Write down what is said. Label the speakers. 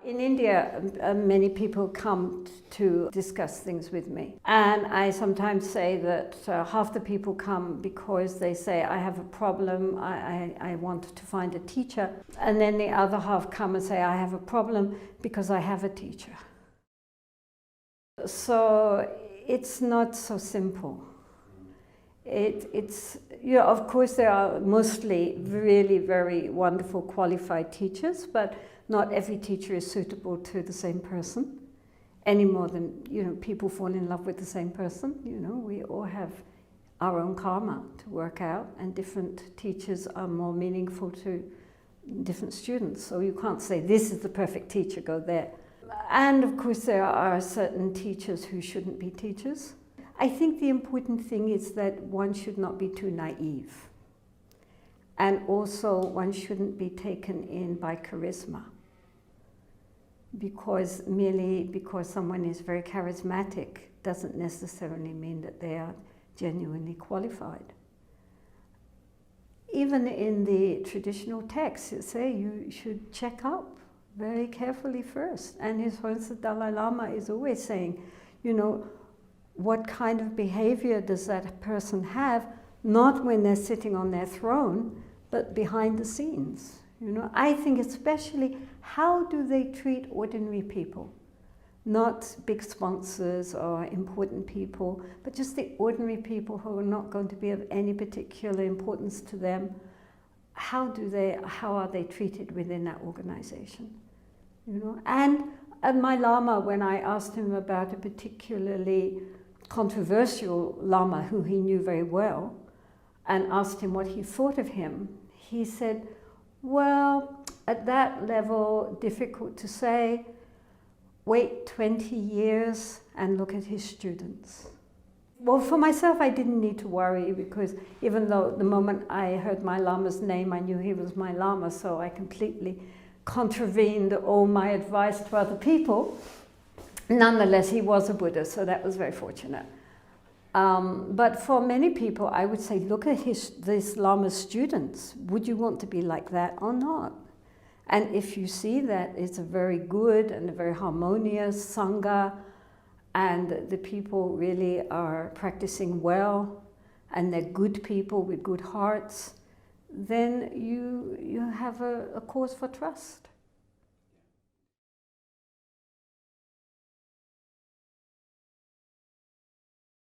Speaker 1: In India, many people come to discuss things with me. And I sometimes say that half the people come because they say, I have a problem, I want to find a teacher. And then the other half come and say, I have a problem because I have a teacher. So it's not so simple. It's of course there are mostly really very wonderful qualified teachers, but not every teacher is suitable to the same person any more than people fall in love with the same person. We all have our own karma to work out, and different teachers are more meaningful to different students. So you can't say this is the perfect teacher, go there. And of course there are certain teachers who shouldn't be teachers. I think the important thing is that one should not be too naive. And also one shouldn't be taken in by charisma. Because merely because someone is very charismatic doesn't necessarily mean that they are genuinely qualified. Even in the traditional texts, it says you should check up very carefully first. And His Holiness the Dalai Lama is always saying, what kind of behavior does that person have, not when they're sitting on their throne, but behind the scenes. I think especially how do they treat ordinary people, not big sponsors or important people, but just the ordinary people who are not going to be of any particular importance to them. How are they treated within that organization? And my Lama, when I asked him about a particularly controversial Lama who he knew very well, and asked him what he thought of him, he said, well, at that level, difficult to say. Wait 20 years and look at his students. Well, for myself, I didn't need to worry, because even though the moment I heard my Lama's name, I knew he was my Lama, so I completely contravened all my advice to other people. Nonetheless, he was a Buddha, so that was very fortunate. But for many people, I would say, look at this Lama's students. Would you want to be like that or not? And if you see that it's a very good and a very harmonious Sangha, and the people really are practicing well, and they're good people with good hearts, then you have a cause for trust.